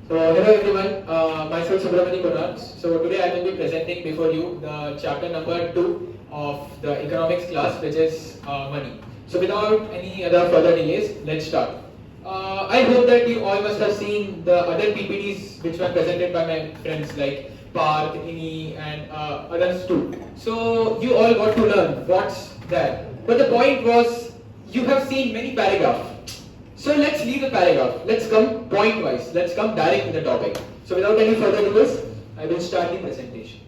So hello everyone, myself Subramani Konar. So today I will be presenting before you the chapter number 2 of the economics class, which is money. So without any other further delays, let's start. I hope that you all must have seen the other PPTs which were presented by my friends like Parth, Ini and others too. So you all got to learn what's there. But the point was, you have seen many paragraphs. So let's leave the paragraph. Let's come point wise. Let's come direct to the topic. So without any further delays, I will start the presentation.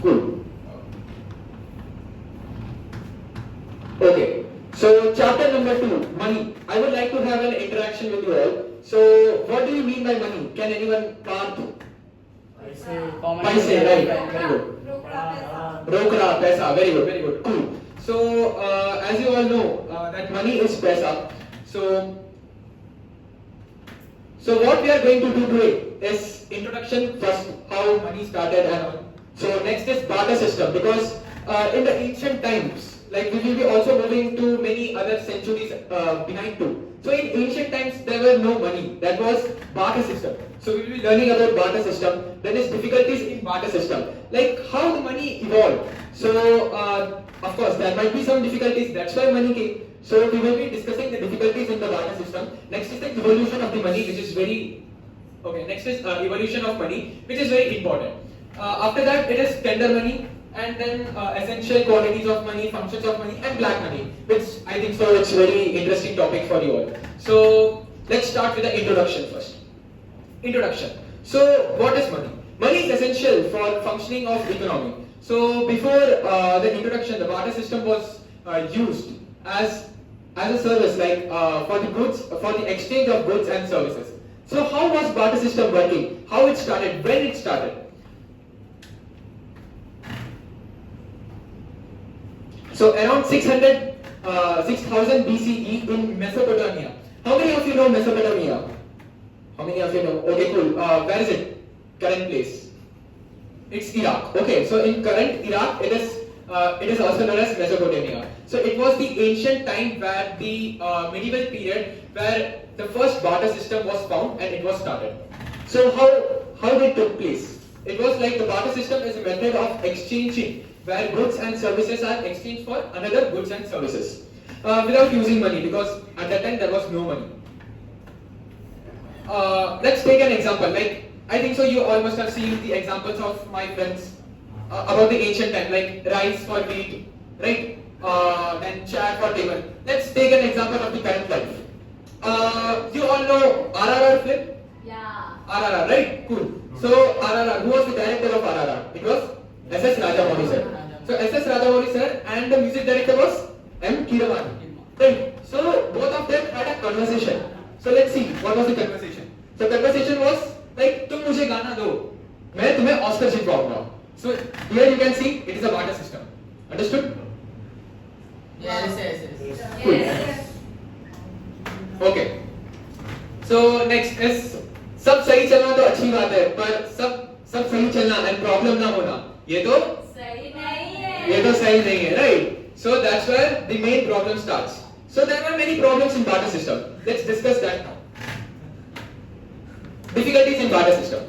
Cool. Okay. So chapter number 2, money. I would like to have an interaction with you all. So what do you mean by money? Can anyone part? Paise, right? Very good. Rokra, paisa. Very good, very good. Cool. So as you all know, that money is paisa. So what we are going to do today is introduction first, how money started and all. So next is barter system, because in the ancient times, like we will be also moving to many other centuries behind too. So in ancient times there were no money. That was barter system. So we will be learning about barter system. Then is difficulties in barter system, like how the money evolved. So of course there might be some difficulties. That's why money came. So we will be discussing the difficulties in the barter system. Next is the evolution of the money, which is very okay. Next is evolution of money, which is very important. After that, it is tender money, and then essential qualities of money, functions of money, and black money, which I think so it's very interesting topic for you all. So let's start with the introduction first. Introduction. So what is money? Money is essential for functioning of economy. So before the introduction, the barter system was used as a service, like for the goods, for the exchange of goods and services. So how was barter system working? How it started? When it started? So around 6000 BCE in Mesopotamia. How many of you know Mesopotamia? How many of you know? Okay, cool. Where is it? Current place? It's Iraq. Okay, so in current Iraq, it is also known as Mesopotamia. So it was the ancient time where the medieval period where the first barter system was found and it was started. So how did it took place? It was like the barter system is a method of exchanging where goods and services are exchanged for another goods and services without using money, because at that time there was no money. Let's take an example. Like I think so you all must have seen the examples of my friends about the ancient time, like rice for wheat, right? Then chair for table. Let's take an example of the current life. You all know RRR film? Yeah. RRR, right? Cool. So RRR, who was the director of RRR? It was SS Rajamouli sir. So SS Rajamouli sir and the music director was M. Keeravani. Right. So both of them had a conversation. So let's see what was the conversation. So conversation was like, तुम मुझे गाना दो, मैं तुम्हें Oscar जितवाऊंगा. So here you can see it is a barter system. Understood? Yes. Cool. Okay. So next is सब सही चलना तो अच्छी बात है, पर सब सही चलना and problem ना होना ये तो सही नहीं है. ये तो सही नहीं है, right? So that's where the main problem starts. So there were many problems in barter system. Let's discuss that now. Difficulties in barter system.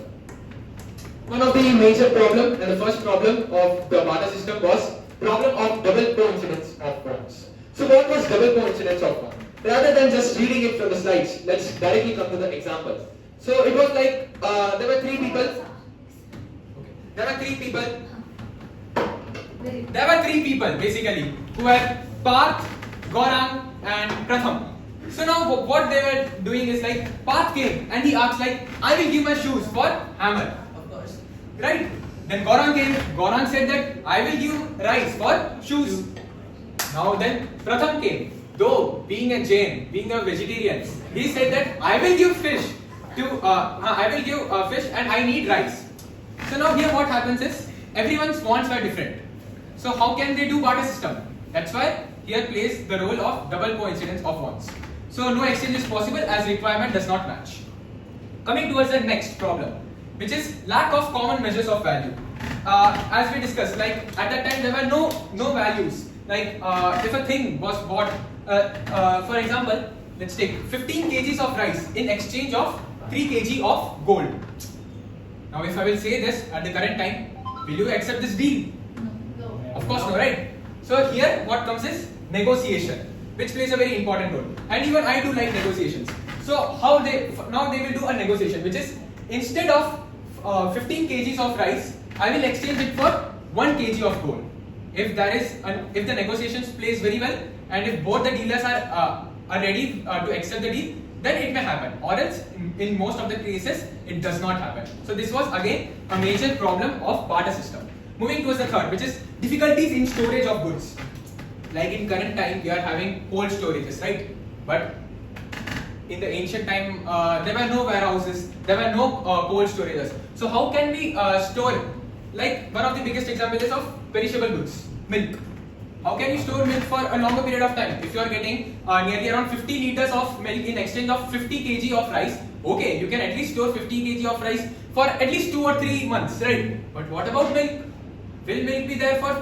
One of the major problem and the first problem of the barter system was problem of double coincidence of bonds. So what was double coincidence of bonds? Rather than just reading it from the slides, let's directly come to the examples. So it was like there were three people. Okay. There were three people basically who were Parth, Gaurang, and Pratham. So now what they were doing is like Parth came and he asked like, I will give my shoes for hammer. Of course. Right? Then Gaurang came. Gaurang said that I will give rice for shoes. Now then Pratham came. Though being a Jain, being a vegetarian, he said that I will give fish fish and I need rice. So now here what happens is everyone's wants are different. So how can they do barter system? That's why here plays the role of double coincidence of wants. So no exchange is possible as requirement does not match. Coming towards the next problem, which is lack of common measures of value. as we discussed, like at that time there were no values. Like if a thing was bought, for example, let's take 15 kgs of rice in exchange of 3 kg of gold. Now if I will say this at the current time, will you accept this deal? No. Of course no, right? So here what comes is negotiation, which plays a very important role. And even I do like negotiations. So how now they will do a negotiation, which is instead of 15 kgs of rice, I will exchange it for 1 kg of gold. If the negotiations plays very well, and if both the dealers are ready to accept the deal, then it may happen. Or else, in most of the cases, it does not happen. So this was again a major problem of barter system. Moving towards the third, which is difficulties in storage of goods. Like in current time, we are having cold storages, right? But in the ancient time, there were no warehouses, there were no cold storages. So how can we store? Like one of the biggest examples is of perishable goods, milk. How can you store milk for a longer period of time? If you are getting nearly around 50 liters of milk in exchange of 50 kg of rice, okay, you can at least store 50 kg of rice for at least 2 or 3 months, right? But what about milk? Will milk be there for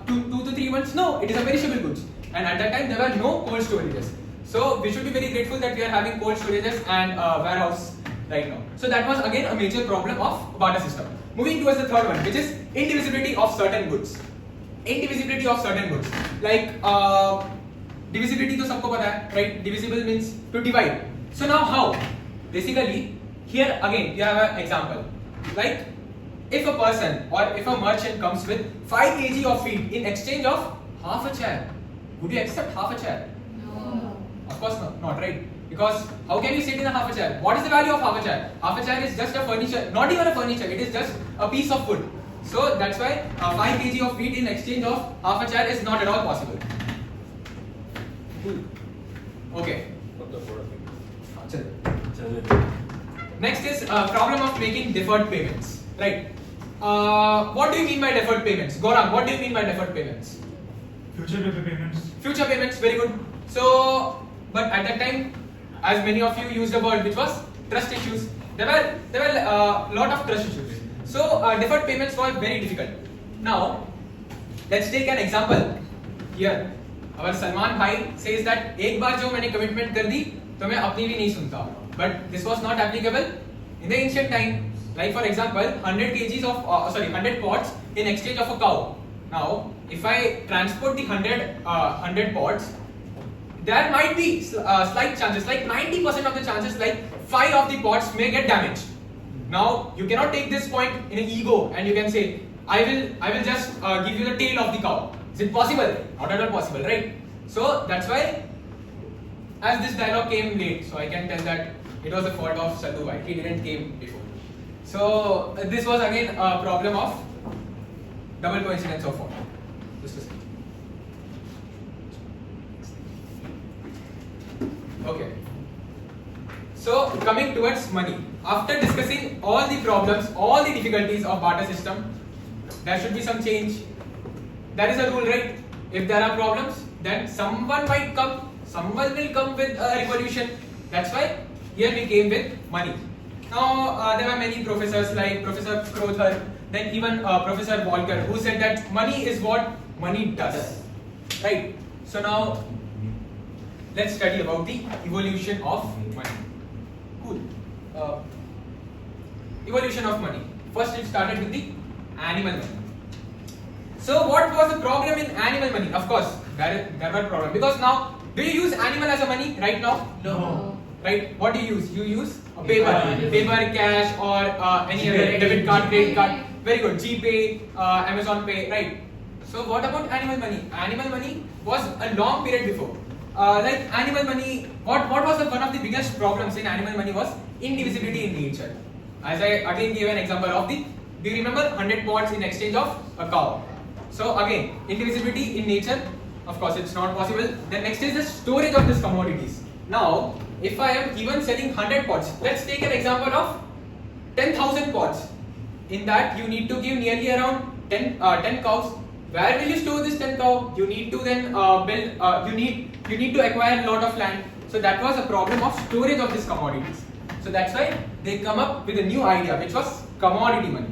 2 to 3 months? No, it is a perishable goods. And at that time, there were no cold storages. So we should be very grateful that we are having cold storages and warehouse right now. So that was again a major problem of barter system. Moving towards the third one, which is indivisibility of certain goods. Indivisibility of certain goods. Like divisibility to sabko pata hai, right? Divisible means to divide. So now how? Basically, here again you have an example. Like if a person or if a merchant comes with 5 kg of feed in exchange of half a chair, would you accept half a chair? No. Of course not, right? Because how can you sit in a half a chair? What is the value of half a chair? Half a chair is just a furniture, not even a furniture, it is just a piece of wood. So that's why 5 kg of wheat in exchange of half a chair is not at all possible. Okay. Next is problem of making deferred payments, right? What do you mean by deferred payments? Gaurang, what do you mean by deferred payments? Future payments. Future payments, very good. So, but at that time, as many of you used a word which was trust issues. There were a lot of trust issues. So deferred payments were very difficult. Now, let's take an example. Here, our Salman Bhai says that एक बार जो मैंने commitment कर दी, तो मैं अपनी भी नहीं सुनता. But this was not applicable in the ancient time. Like for example, 100 kgs of 100 pots in exchange of a cow. Now, if I transport the 100 pots, there might be slight chances, like 90% of the chances, like 5 of the pots may get damaged. Now, you cannot take this point in an ego and you can say, I will just give you the tail of the cow. Is it possible? Not at all possible, right? So that's why, as this dialogue came late, so I can tell that it was the fault of Sadhu Bhai. He didn't came before. So this was again a problem of double coincidence of fault. Just a second. Okay. So coming towards money. After discussing all the problems, all the difficulties of barter system, there should be some change. There is a rule, right? If there are problems, then someone might come, someone will come with a revolution. That's why here we came with money. Now there were many professors like Professor Krothar, then even Professor Walker, who said that money is what money does, right? So now let's study about the evolution of money. Cool. Evolution of money. First it started with the animal money. So what was the problem in animal money? Of course, there were problems, because now, do you use animal as a money right now? No. Right? What do you use? You use paper, cash, or any other debit card, credit card. Very good. GPay, Amazon Pay, right? So what about animal money? Animal money was a long period before. Like animal money, what was one of the biggest problems in animal money was indivisibility in nature. As I again gave an example of do you remember 100 pots in exchange of a cow? So again, indivisibility in nature, of course it's not possible. Then next is the storage of these commodities. Now, if I am even selling 100 pots, let's take an example of 10,000 pots. In that you need to give nearly around 10 cows. Where will you store this 10 cow? You need to then build. You need to acquire a lot of land. So that was a problem of storage of these commodities. So that's why they come up with a new idea, which was commodity money.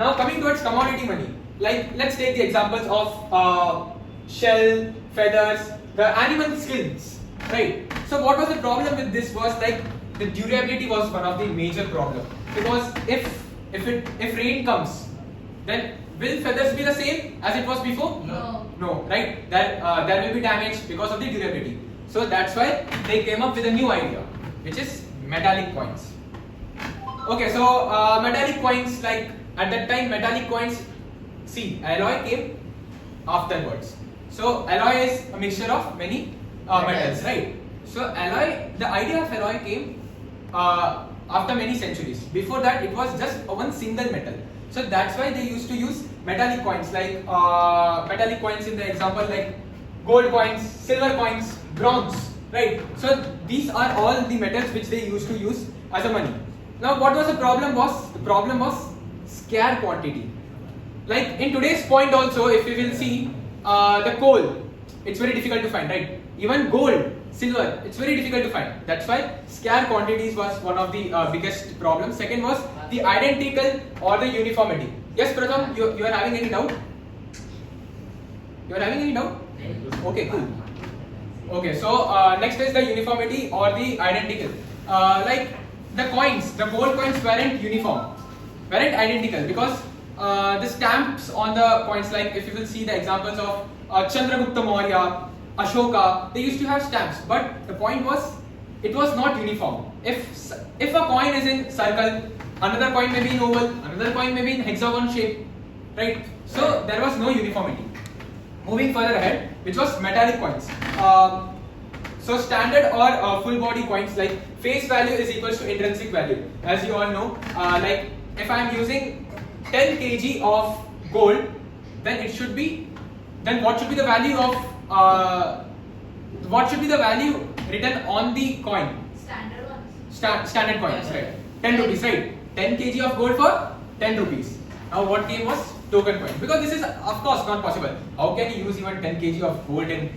Now coming towards commodity money, like let's take the examples of shell, feathers, the animal skins, right? So what was the problem with this was like the durability was one of the major problem, because if rain comes, then will feathers be the same as it was before? No, right? There will be damage because of the durability. So that's why they came up with a new idea, which is metallic coins. Okay, so metallic coins, like at that time, metallic coins, see, alloy came afterwards. So alloy is a mixture of many metals, right? So alloy, the idea of alloy came after many centuries. Before that, it was just one single metal. So that's why they used to use metallic coins, like metallic coins in the example like gold coins, silver coins, bronze, right? So these are all the metals which they used to use as a money. Now what was the problem was? The problem was scarce quantity. Like in today's point also, if we will see the coal, it's very difficult to find, right? Even gold, silver, it's very difficult to find. That's why scarce quantities was one of the biggest problems. Second was the identical or the uniformity. Yes, Pratham, you are having any doubt? You are having any doubt? Okay, cool. Okay, so next is the uniformity or the identical. Like the coins, the gold coins weren't uniform, weren't identical, because the stamps on the coins, like if you will see the examples of Chandragupta Maurya, Ashoka, they used to have stamps, but the point was it was not uniform. If a coin is in circle, another coin may be in oval, another coin may be in hexagon shape, right? So there was no uniformity. Moving further ahead, which was metallic coins. So standard or full body coins, like face value is equals to intrinsic value. As you all know, like if I am using 10 kg of gold, then it should be, then what should be the value of what should be the value written on the coin? Standard ones. Standard coins, right? 10 rupees, right? 10 kg of gold for 10 rupees. Now what came was token coin, because this is of course not possible. How can you use even 10 kg of gold in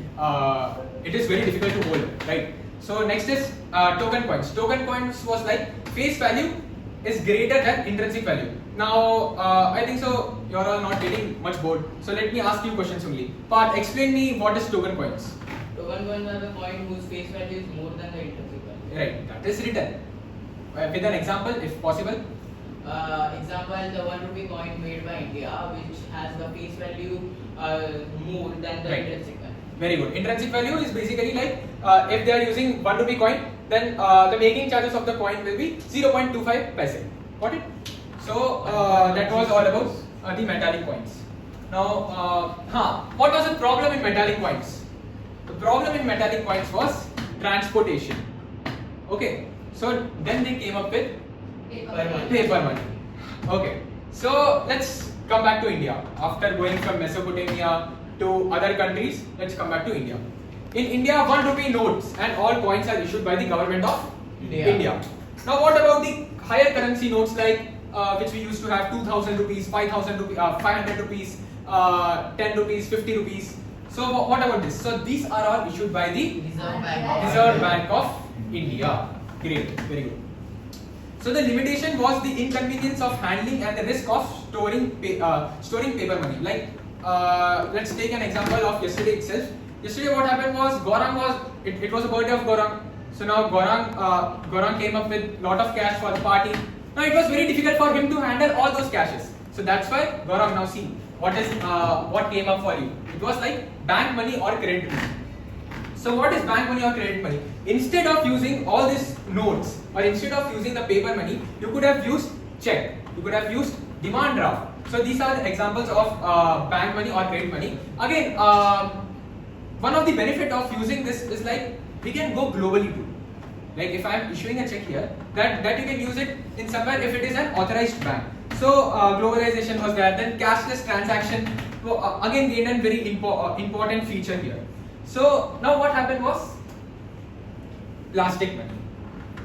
it is very difficult to hold, right? So next is token coins. Token coins was like face value is greater than intrinsic value. Now I think so you are all not getting much bored. So let me ask you questions only. Part, explain me what is token coins. Token coins are the coin whose face value is more than the intrinsic value. Right, that is written. With an example if possible. Example, the 1 rupee coin made by India, which has the face value more than the Right. intrinsic value. Very good. Intrinsic value is basically like if they are using 1 rupee coin, then the making charges of the coin will be 0.25 paise. Got it? So that was all about the metallic coins. Now, what was the problem in metallic coins? The problem in metallic coins was transportation. Okay, so then they came up with paper money. Okay, so let's come back to India. After going from Mesopotamia to other countries, let's come back to India. In India, 1 rupee notes and all coins are issued by the government of India. Now, what about the higher currency notes, like which we used to have 2,000 rupees, 5,000 rupees, 500 rupees, 10 rupees, 50 rupees. So what about this? So these are all issued by the Reserve Bank of India. Great, very good. So the limitation was the inconvenience of handling and the risk of storing paper money. Like let's take an example of yesterday itself. Yesterday what happened was Gaurang was it was a birthday of Gaurang. So now Gaurang came up with lot of cash for the party. Now it was very difficult for him to handle all those cashes. So that's why Gaurang, now see what came up for you. It was like bank money or credit money. So what is bank money or credit money? Instead of using all these notes or instead of using the paper money, you could have used check. You could have used demand draft. So these are the examples of bank money or credit money. Again, one of the benefit of using this is like we can go globally too. Like if I am issuing a check here, that you can use it in somewhere if it is an authorized bank. So globalization was there. Then cashless transaction again gained a very important feature here. So now what happened was plastic money.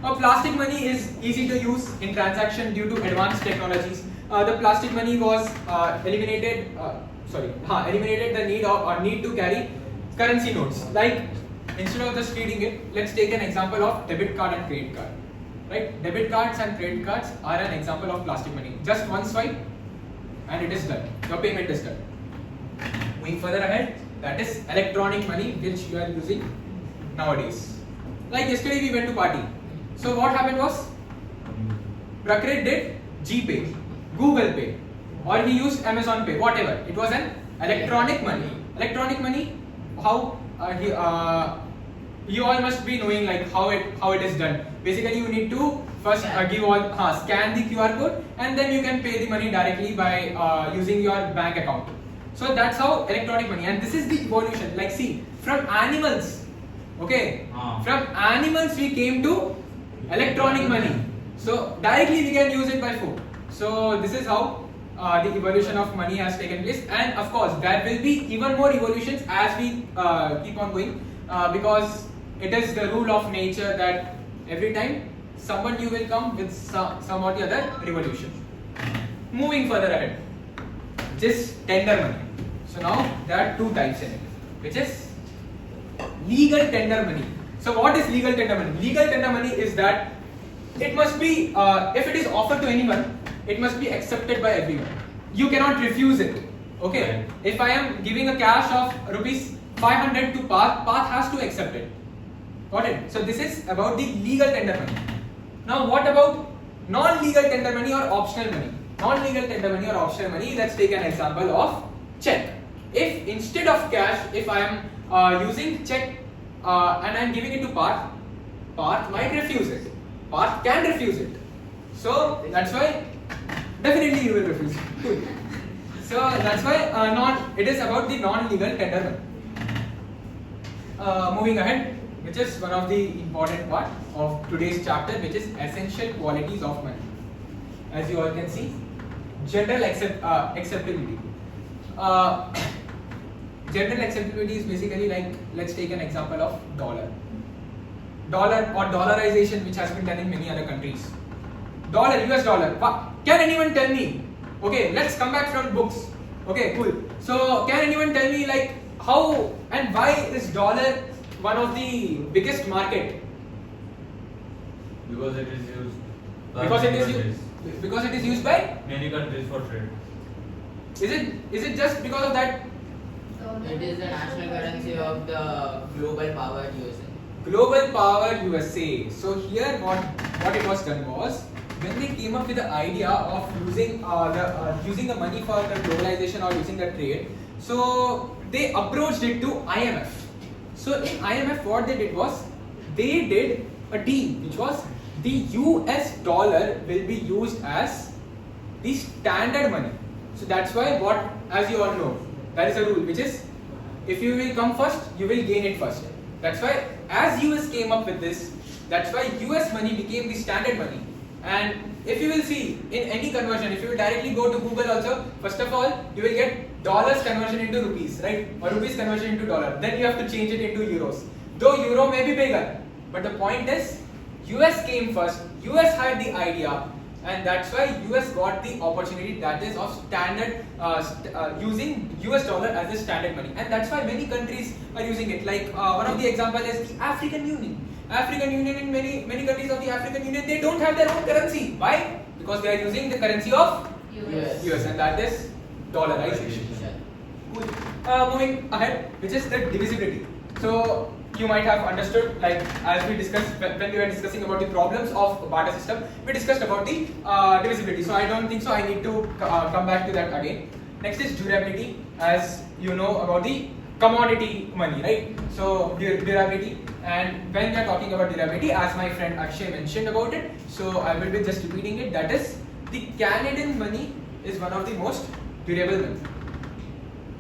Now plastic money is easy to use in transaction due to advanced technologies. The plastic money was eliminated the need to carry currency notes. Like instead of just reading it, let's take an example of debit card and credit card. Right? Debit cards and credit cards are an example of plastic money. Just one swipe and it is done. Your payment is done. Going further ahead, that is electronic money which you are using nowadays. Like yesterday we went to party. So what happened was, Prakrit did GPay, Google Pay, or he used Amazon Pay, whatever. It was an electronic money. Electronic money, how you all must be knowing like how it is done. Basically, you need to first scan the QR code, and then you can pay the money directly by using your bank account. So that's how electronic money, and this is the evolution. Like see, from animals, okay, from animals we came to electronic money. So directly we can use it by phone. So this is how the evolution of money has taken place, and of course there will be even more evolutions as we keep on going, because it is the rule of nature that every time someone new will come with some or the other revolution. Moving further ahead, just tender money. So now there are two types in it, which is legal tender money. So what is legal tender money? Legal tender money is that it must be, if it is offered to anyone, it must be accepted by everyone. You cannot refuse it. Okay. If I am giving a cash of rupees 500 to Path has to accept it. Got it? So this is about the legal tender money. Now what about non-legal tender money or optional money? Non-legal tender money or optional money, let's take an example of check. If instead of cash, if I am using check and I am giving it to Path might refuse it. Path can refuse it. So that's why definitely you will refuse it. So that's why it is about the non-legal tender money. Moving ahead, which is one of the important part of today's chapter, which is essential qualities of money. As you all can see, general acceptability. General acceptability is basically like, let's take an example of dollar or dollarization, which has been done in many other countries. Dollar, US dollar. Can anyone tell me? Okay, let's come back from books. Okay, cool. So can anyone tell me like how and why is dollar one of the biggest market? Because it is used. Because it is used by many countries for trade. Is it just because of that? It is the national currency of the global power USA. Global power USA. So here what it was done was, when they came up with the idea of using the money for the globalization or using the trade, so they approached it to IMF. So in IMF what they did was, they did a deal which was the US dollar will be used as the standard money. So that's why as you all know, there is a rule which is, if you will come first, you will gain it first. That's why as US came up with this, that's why US money became the standard money. And if you will see in any conversion, if you will directly go to Google also, first of all you will get dollars conversion into rupees, right? Or rupees conversion into dollar. Then you have to change it into euros. Though euro may be bigger, but the point is, US came first, US had the idea, and that's why US got the opportunity, that is of standard using US dollar as the standard money, and that's why many countries are using it. Like one of the example is the African Union. African Union, in many countries of the African Union, they don't have their own currency. Why? Because they are using the currency of US, and that is dollarization. Cool. Moving ahead, which is the divisibility. So you might have understood, like as we discussed when we were discussing about the problems of barter system, we discussed about the divisibility. So I don't think so I need to come back to that again. Next is durability. As you know about the commodity money, right? So durability, and when we are talking about durability, as my friend Akshay mentioned about it, so I will be just repeating it. That is, the Canadian money is one of the most durable money.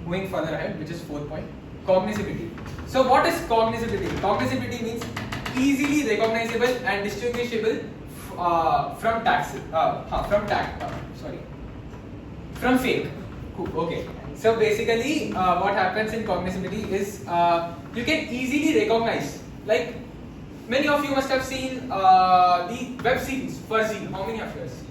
Going further ahead, which is fourth point, cognizability. So what is cognizability? Cognizability means easily recognizable and distinguishable from fake. Cool. Okay. So basically, what happens in cognizability is you can easily recognize. Like many of you must have seen the web series Fuzzy. How many of you have seen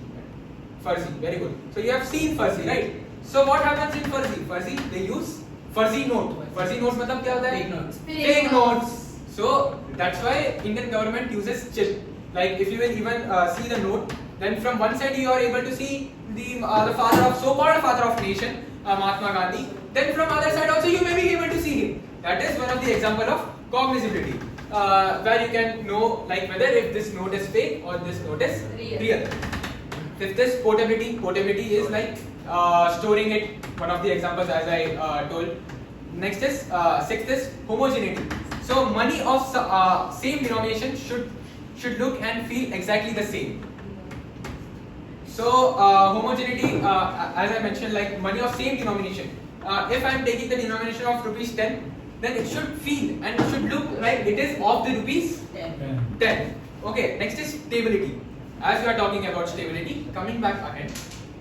Fuzzy? Very good. So you have seen Fuzzy, right? So what happens in Fuzzy? Fuzzy, they use fuzzy note. Fuzzy notes मतलब क्या होता है? Fake notes. Fake notes. So that's why Indian government uses chip. Like if you will even see the note, then from one side you are able to see the father of so-called father of nation, Mahatma Gandhi. Then from other side also you may be able to see him. That is one of the example of cognizability, where you can know like whether if this note is fake or this note is real. Fifth is portability. Portability is like storing it. One of the examples as I told. Next is sixth is homogeneity. So money of same denomination should look and feel exactly the same. So homogeneity, as I mentioned, like money of same denomination. If I am taking the denomination of rupees 10, then it should feel and it should look like it is of the rupees 10. Okay, next is stability. As we are talking about stability, coming back ahead,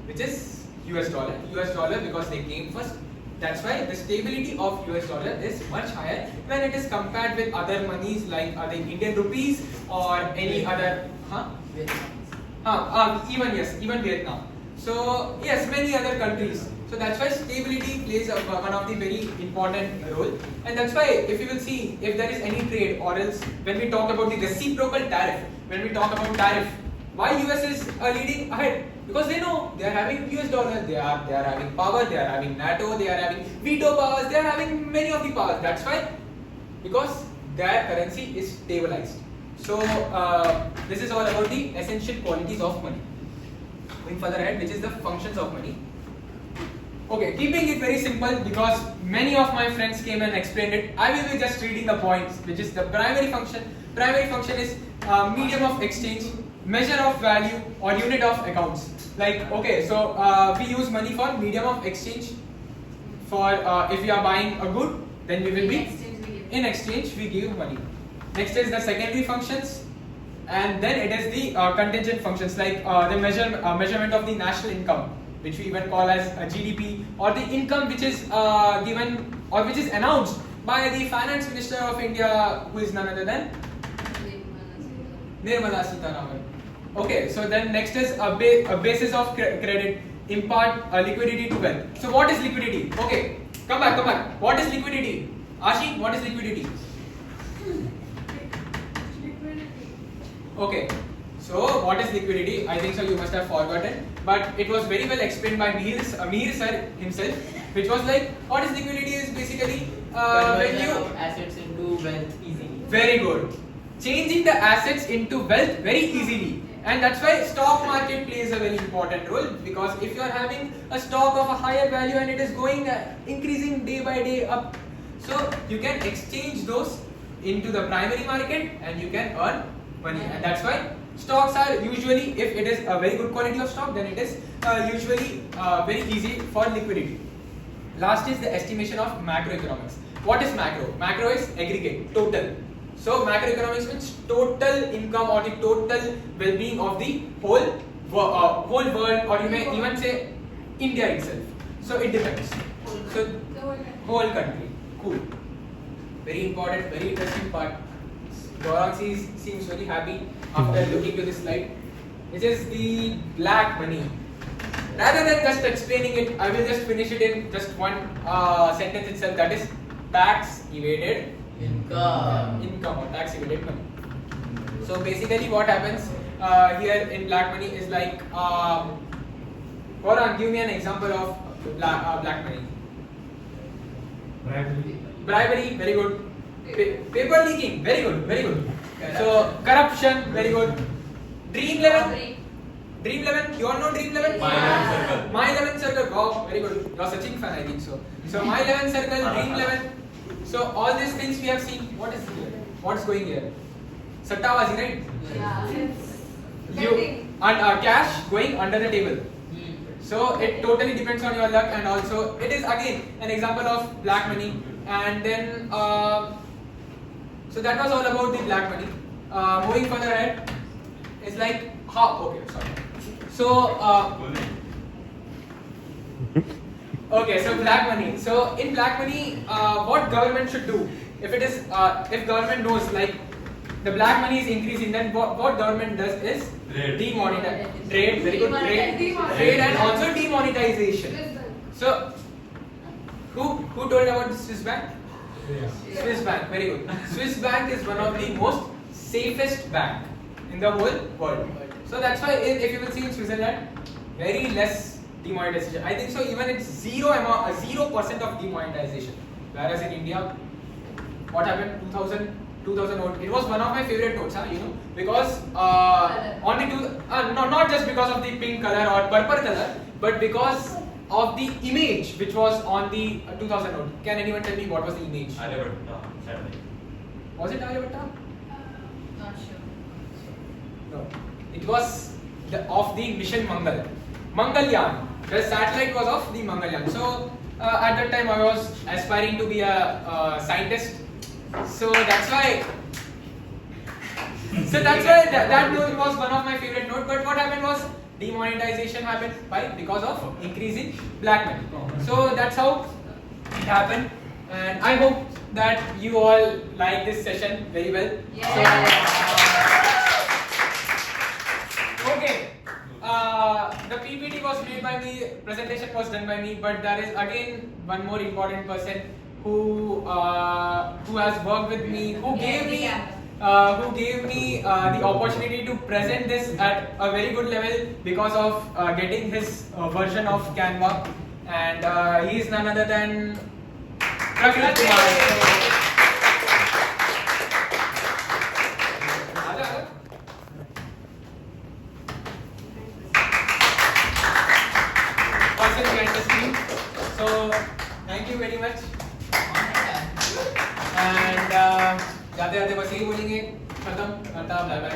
which is US dollar. US dollar because they came first. That's why the stability of US dollar is much higher when it is compared with other monies like the Indian rupees or any other. Even Vietnam. So yes, many other countries. So that's why stability plays one of the very important role, and that's why if you will see if there is any trade or else when we talk about the reciprocal tariff, when we talk about tariff, why US is leading ahead? Because they know they are having US dollar, they are having power, they are having NATO, they are having veto powers, they are having many of the powers. That's why, because their currency is stabilized. So this is all about the essential qualities of money. Going further ahead, which is the functions of money. Okay, keeping it very simple because many of my friends came and explained it. I will be just reading the points, which is the primary function. Primary function is medium of exchange, measure of value or unit of accounts. Like okay, so we use money for medium of exchange. For if we are buying a good, then we will be in exchange we give money. Next is the secondary functions, and then it is the contingent functions like the measurement of the national income, which we even call as a GDP, or the income which is given or which is announced by the finance minister of India, who is none other than Nirmala Sitharaman. Okay, so then next is a basis of credit, impart liquidity to wealth. So what is liquidity? Okay, come back. What is liquidity? Ashi, what is liquidity? Okay, so what is liquidity? I think so you must have forgotten, but it was very well explained by Mir sir himself, which was like, what is liquidity is basically when you assets into wealth easily. Very good. Changing the assets into wealth very easily. And that's why stock market plays a very important role, because if you are having a stock of a higher value and it is going increasing day by day up, so you can exchange those into the primary market and you can earn money. And that's why stocks are usually, if it is a very good quality of stock, then it is usually very easy for liquidity. Last is the estimation of macroeconomics. What is macro? Macro is aggregate, total. So macroeconomics means total income or the total well-being of the whole world, or you may even say India itself. So it depends. So whole country. Cool. Very important, very interesting part. Gaurang seems very happy after looking to this slide, which is the black money. Rather than just explaining it, I will just finish it in just one sentence itself. That is tax evaded income or tax evaded money. So basically, what happens here in black money is like, Konar, give me an example of black money. Bribery, very good. Paper leaking, very good. So corruption, very good. Dream 11, you all know Dream 11? My 11 circle, wow, very good. You are Sachin fan, I think so. So my 11 circle, Dream 11. So all these things we have seen. What is here? What's going here? Sattabazi, right? Yeah. And cash going under the table. So it totally depends on your luck, and also it is again an example of black money. And then so that was all about the black money. Moving further ahead, it's like how? Okay, sorry. So okay, so black money. So in black money, what government should do? If it is, if government knows like the black money is increasing, then what government does is demonetize. Trade, very good. Trade and also demonetization. So who told about the Swiss bank? Swiss bank, very good. Swiss bank is one of the most safest bank in the whole world. So that's why if you will see in Switzerland, very less demonetization. I think so. Even it's 0% of demonetization. Whereas in India, what happened? 2000 note. It was one of my favorite notes, because not just because of the pink color or purple color, but because of the image which was on the 2000 note. Can anyone tell me what was the image? Was it Aryabhatta? Not sure. No. It was of the mission Mangalyaan. The satellite was of the Mangalyaan. So at that time I was aspiring to be a scientist. So that's why. That note was one of my favorite notes. But what happened was demonetization happened because of increasing black money. So that's how it happened. And I hope that you all like this session very well. Okay. The PPT was made by me, presentation was done by me, but there is again one more important person who has worked with me, who gave me the opportunity to present this at a very good level because of getting his version of Canva, and he is none other than Prakrit Kumar. So thank you very much. And जाते जाते बस यही बोलेंगे खत्म tata bye bye.